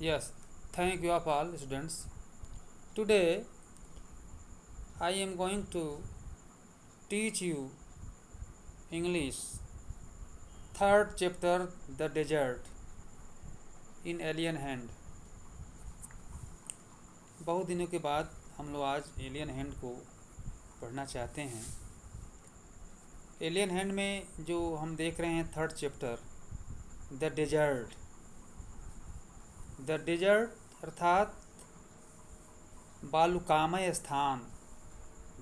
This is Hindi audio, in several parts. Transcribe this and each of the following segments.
Yes, thank you of all students. Today I am going to teach you English. Third chapter, The Desert in Alien Hand. बहुत दिनों के बाद हम लोग आज एलियन हैंड को पढ़ना चाहते हैं। एलियन हैंड में जो हम देख रहे हैं third chapter, the desert. The desert अर्थात बालुकामय स्थान।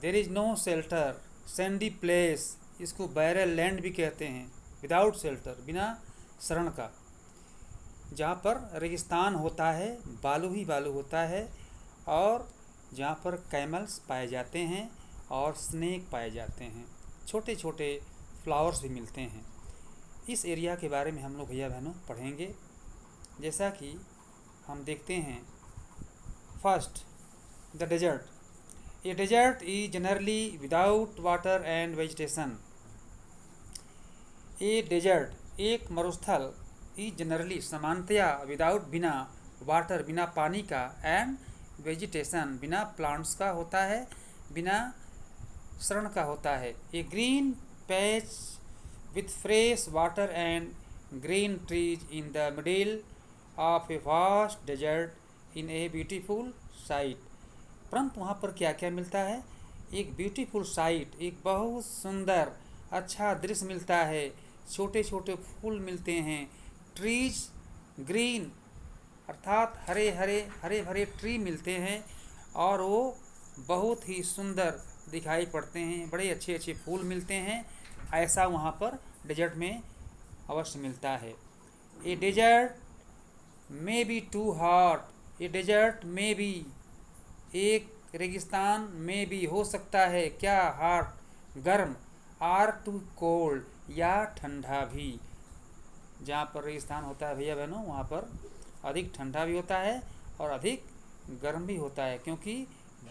There is no shelter, sandy place, इसको बैरल लैंड भी कहते हैं। विदाउट शेल्टर, बिना शरण का, जहाँ पर रेगिस्तान होता है, बालू ही बालू होता है, और जहाँ पर कैमल्स पाए जाते हैं और स्नेक पाए जाते हैं, छोटे छोटे फ्लावर्स भी मिलते हैं। इस एरिया के बारे में हम लोग भैया बहनों पढ़ेंगे। जैसा कि हम देखते हैं, first the desert. A desert is generally without water and vegetation. A desert एक मरुस्थल इज जनरली सामान्यतया विदाउट बिना वाटर बिना पानी का एंड वेजिटेशन बिना प्लांट्स का होता है, बिना शरण का होता है। A green patch with fresh water and green trees in the middle of a vast desert in a beautiful site. परंतु वहाँ पर क्या क्या मिलता है? एक ब्यूटीफुल साइट, एक बहुत सुंदर अच्छा दृश्य मिलता है, छोटे छोटे फूल मिलते हैं, ट्रीज ग्रीन अर्थात हरे भरे ट्री मिलते हैं, और वो बहुत ही सुंदर दिखाई पड़ते हैं, बड़े अच्छे अच्छे फूल मिलते हैं। ऐसा वहाँ पर डेजर्ट में अवश्य मिलता है। A desert may be too hot. A desert may be एक रेगिस्तान में भी हो सकता है क्या? हॉट गर्म, आर टू कोल्ड या ठंडा भी। जहाँ पर रेगिस्तान होता है भैया बहनों, वहाँ पर अधिक ठंडा भी होता है और अधिक गर्म भी होता है, क्योंकि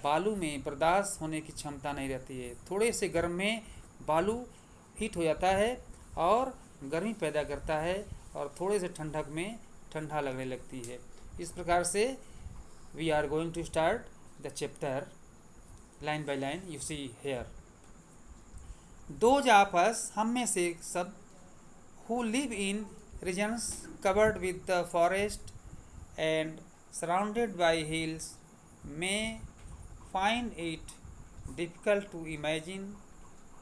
बालू में बर्दाश्त होने की क्षमता नहीं रहती है। थोड़े से गर्म में बालू हीट हो जाता है और गर्मी पैदा करता है, और थोड़े से ठंडक में ठंडा लगने लगती है। इस प्रकार से we are going to start the chapter line by line. You see here, those of us, हम में से सब, who live in regions covered with the forest and surrounded by hills may find it difficult to imagine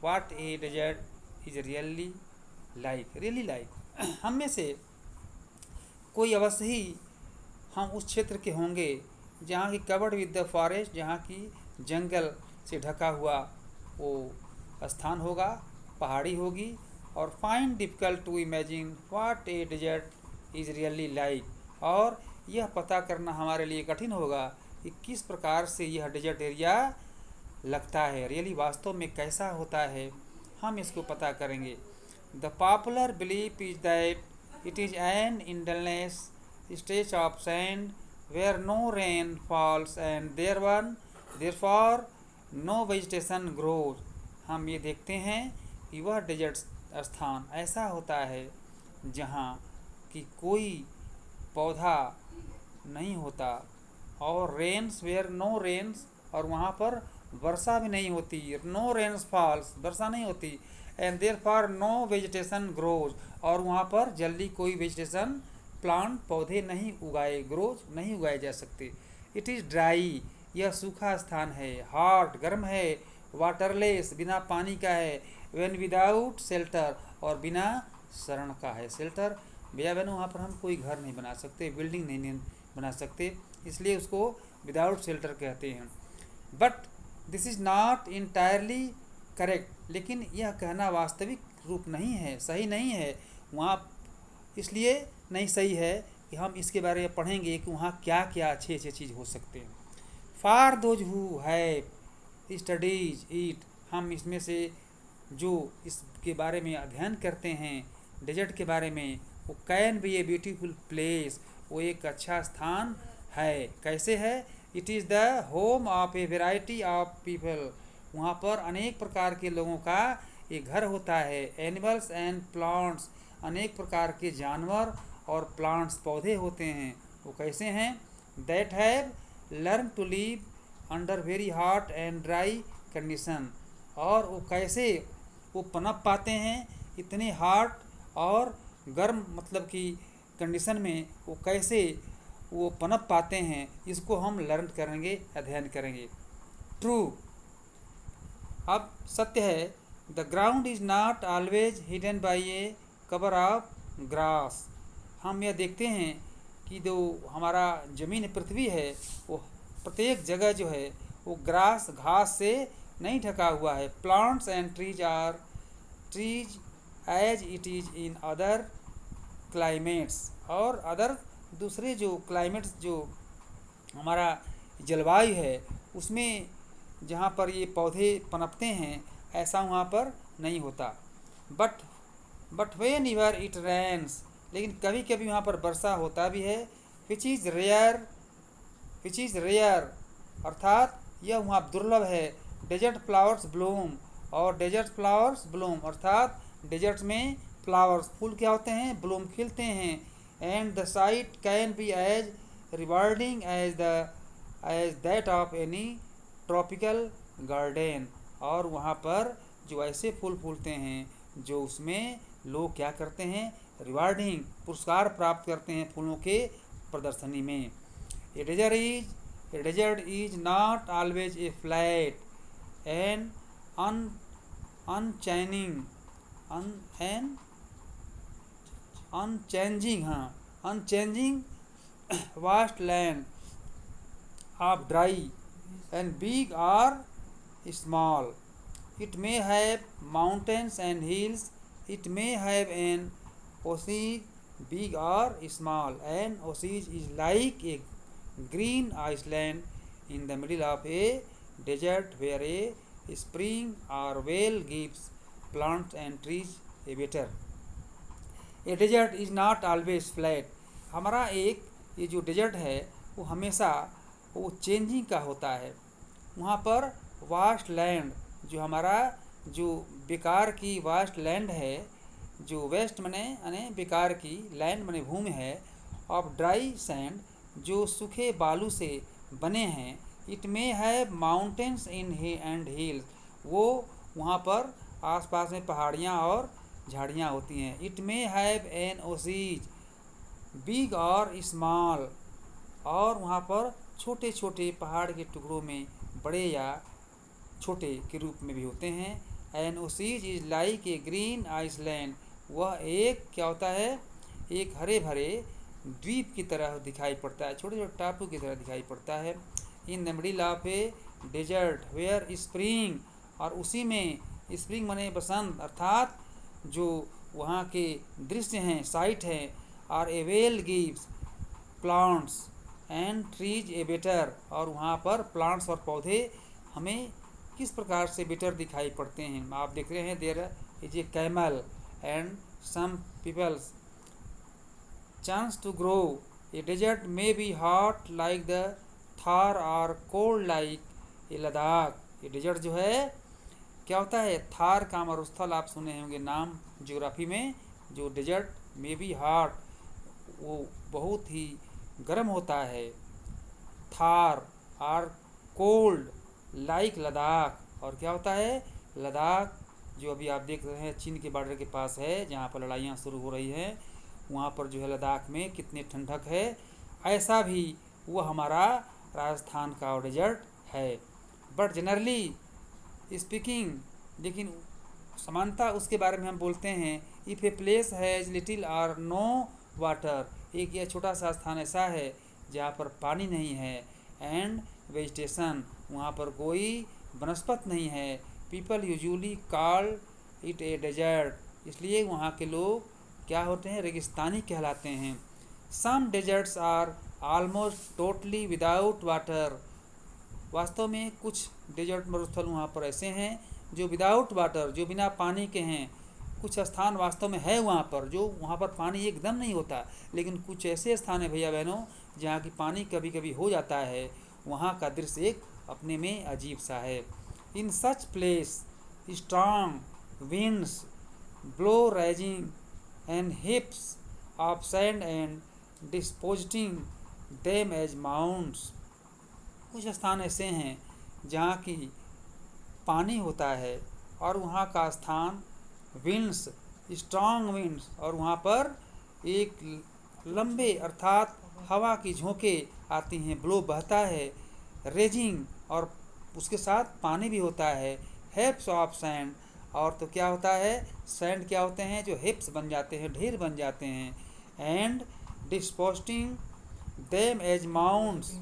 what a desert is really like. हम में से कोई अवश्य ही हम उस क्षेत्र के होंगे जहाँ की कवर्ड विद द फॉरेस्ट, जहाँ की जंगल से ढका हुआ वो स्थान होगा, पहाड़ी होगी, और find difficult to imagine what a desert is really like, और यह पता करना हमारे लिए कठिन होगा कि किस प्रकार से यह डेजर्ट एरिया लगता है, रियली वास्तव में कैसा होता है। हम इसको पता करेंगे। The popular belief is that it is an endless stretch of sand where no rain falls and therefore no vegetation grows. हम ये देखते हैं कि वह डेजर्ट स्थान ऐसा होता है जहाँ कि कोई पौधा नहीं होता, और रेन्स वेयर नो रेन्स, और वहाँ पर वर्षा भी नहीं होती, नो रेन्स फॉल्स, वर्षा नहीं होती, and therefore no vegetation grows, और वहाँ पर जल्दी कोई वेजिटेशन प्लांट पौधे नहीं उगाए जा सकते। इट इज़ ड्राई, यह सूखा स्थान है। हॉट गर्म है। वाटरलेस बिना पानी का है। वेन विदाउट शेल्टर, और बिना शरण का है। शेल्टर भैया बहनों, वहाँ पर हम कोई घर नहीं बना सकते, बिल्डिंग नहीं बना सकते, इसलिए उसको विदाउट शेल्टर कहते हैं। But this is not entirely correct, लेकिन यह कहना वास्तविक रूप नहीं है, सही नहीं है वहाँ। इसलिए नहीं सही है कि हम इसके बारे में पढ़ेंगे कि वहाँ क्या क्या अच्छे अच्छे चीज़ हो सकते हैं। For those who have studies it, हम इसमें से जो इसके बारे में अध्ययन करते हैं डेजर्ट के बारे में, वो can be a beautiful place, वो एक अच्छा स्थान है। कैसे है? It is the home of a variety of people, वहाँ पर अनेक प्रकार के लोगों का एक घर होता है। एनिमल्स एंड प्लांट्स, अनेक प्रकार के जानवर और प्लांट्स पौधे होते हैं, वो कैसे हैं? That have learn to live under very hot and dry condition. और वो कैसे वो पनप पाते हैं इतने हॉट और गर्म मतलब कि कंडीशन में, वो कैसे वो पनप पाते हैं, इसको हम लर्न करेंगे, अध्ययन करेंगे। ट्रू, अब सत्य है, the ground is not always hidden by A cover of grass. हम यह देखते हैं कि जो हमारा ज़मीन पृथ्वी है वो प्रत्येक जगह जो है वो घास से नहीं ढका हुआ है। Plants and trees as it is in other climates, और अदर दूसरे जो क्लाइमेट्स जो हमारा जलवायु है उसमें जहाँ पर ये पौधे पनपते हैं ऐसा वहाँ पर नहीं होता। But whenever it rains, लेकिन कभी कभी वहाँ पर वर्षा होता भी है। विच इज़ रेयर, अर्थात यह वहाँ दुर्लभ है। डेजर्ट फ्लावर्स ब्लूम, और डेजर्ट फ्लावर्स ब्लूम अर्थात डेजर्ट में फ्लावर्स फूल क्या होते हैं? ब्लूम, खिलते हैं। And the sight can be as rewarding as that of any tropical garden, और वहाँ पर जो ऐसे फूल फूलते हैं जो उसमें लोग क्या करते हैं? रिवार्डिंग, पुरस्कार प्राप्त करते हैं फूलों के प्रदर्शनी में। A desert is not always a flat and unchanging unchanging vast land of dry and big or small. It may have mountains and hills. It may have an oasis, big or small. An oasis is like a green island in the middle of a desert where a spring or well gives plants and trees a better. A desert is not always flat. हमारा एक ये जो डेजर्ट है वो हमेशा वो चेंजिंग का होता है। वहाँ पर वास्ट लैंड, जो हमारा जो बेकार की वास्ट लैंड है, जो वेस्ट मने यानी बेकार की, लैंड मने भूमि है, ऑफ ड्राई सैंड, जो सूखे बालू से बने हैं। It may have mountains in and hills, वो वहाँ पर आसपास में पहाड़ियाँ और झाड़ियाँ होती हैं। It may have an oases, big और स्मॉल, और वहाँ पर छोटे छोटे पहाड़ के टुकड़ों में बड़े या छोटे के रूप में भी होते हैं। An oases is like a green island, वह एक क्या होता है? एक हरे भरे द्वीप की तरह दिखाई पड़ता है, छोटे छोटे टापू की तरह दिखाई पड़ता है। In the middle of a desert where spring, और उसी में स्प्रिंग मने बसंत, अर्थात जो वहाँ के दृश्य हैं, साइट हैं, और a well gives plants and trees a better, और वहाँ पर प्लांट्स और पौधे हमें किस प्रकार से बेटर दिखाई पड़ते हैं। आप देख रहे हैं there is a camel and some peoples chance to grow. A desert may be hot like the Thar और कोल्ड लाइक ए लद्दाख। ये डेजर्ट जो है क्या होता है? थार का मरुस्थल आप सुने होंगे नाम ज्योग्राफी में। जो डेजर्ट मे बी हॉट, वो बहुत ही गर्म होता है। थार और कोल्ड लाइक लद्दाख, और क्या होता है? लद्दाख जो अभी आप देख रहे हैं चीन के बॉर्डर के पास है, जहाँ पर लड़ाइयाँ शुरू हो रही हैं, वहाँ पर जो है लद्दाख में कितनी ठंडक है, ऐसा भी वो हमारा राजस्थान का डेजर्ट है। बट जनरली स्पीकिंग, लेकिन समानता उसके बारे में हम बोलते हैं, if a place has little और नो वाटर, एक यह छोटा सा स्थान ऐसा है जहाँ पर पानी नहीं है, एंड वेजिटेशन, वहाँ पर कोई वनस्पति नहीं है, people usually call it a desert, इसलिए वहाँ के लोग क्या होते हैं? रेगिस्तानी कहलाते हैं। Some deserts are almost totally without water, वास्तव में कुछ डेजर्ट मरुस्थल वहाँ पर ऐसे हैं जो विदाउट वाटर, जो बिना पानी के हैं। कुछ स्थान वास्तव में है वहाँ पर जो वहाँ पर पानी एकदम नहीं होता, लेकिन कुछ ऐसे स्थान है भैया बहनों जहाँ की पानी कभी कभी हो जाता है। वहाँ का दृश्य एक अपने में अजीब सा है। In such place strong winds blow rising and heaps of sand and depositing them as mounds. कुछ स्थान ऐसे हैं जहाँ की पानी होता है और वहाँ का स्थान विंड्स, स्ट्रॉन्ग विंड्स, और वहाँ पर एक लंबे अर्थात हवा की झोंके आती हैं, ब्लो बहता है, रेजिंग, और उसके साथ पानी भी होता है, हेप्स ऑफ सैंड, और तो क्या होता है, सैंड क्या होते हैं, जो हेप्स बन जाते हैं, ढेर बन जाते हैं, एंड डिस्पोस्टिंग देम एज माउंट्स,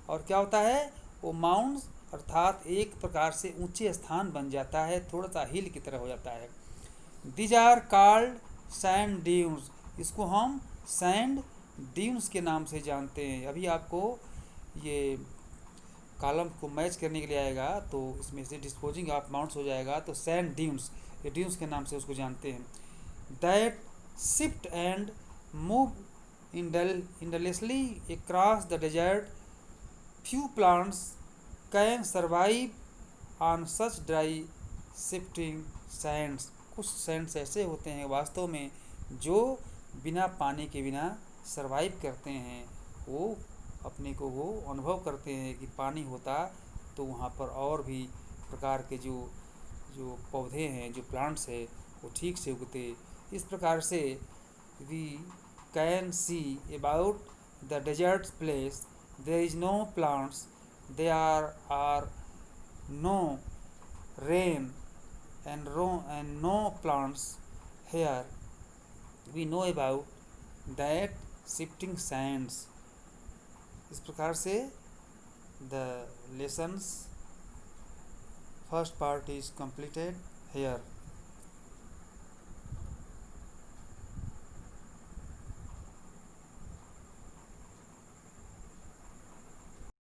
और क्या होता है, वो माउंट्स अर्थात एक प्रकार से ऊंचे स्थान बन जाता है, थोड़ा सा हिल की तरह हो जाता है। These are called sand dunes, इसको हम सैंड ड्यून्स के नाम से जानते हैं। अभी आपको ये कॉलम को मैच करने के लिए आएगा तो इसमें से डिस्पोजिंग ऑफ माउंट्स हो जाएगा, तो सैंड ड्यून्स, ये ड्यून्स के नाम से उसको जानते हैं। That shift and move endlessly across the desert, few plants can survive on such dry shifting sands. कुछ सैंड्स ऐसे होते हैं वास्तव में जो बिना पानी के बिना सरवाइव करते हैं, वो अपने को वो अनुभव करते हैं कि पानी होता तो वहाँ पर और भी प्रकार के जो जो पौधे हैं, जो प्लांट्स है, वो ठीक से उगते। इस प्रकार से we can see about the desert place there is no plants, there are no rain and no plants here. We know about that shifting sands. इस प्रकार से the lessons first part is completed here.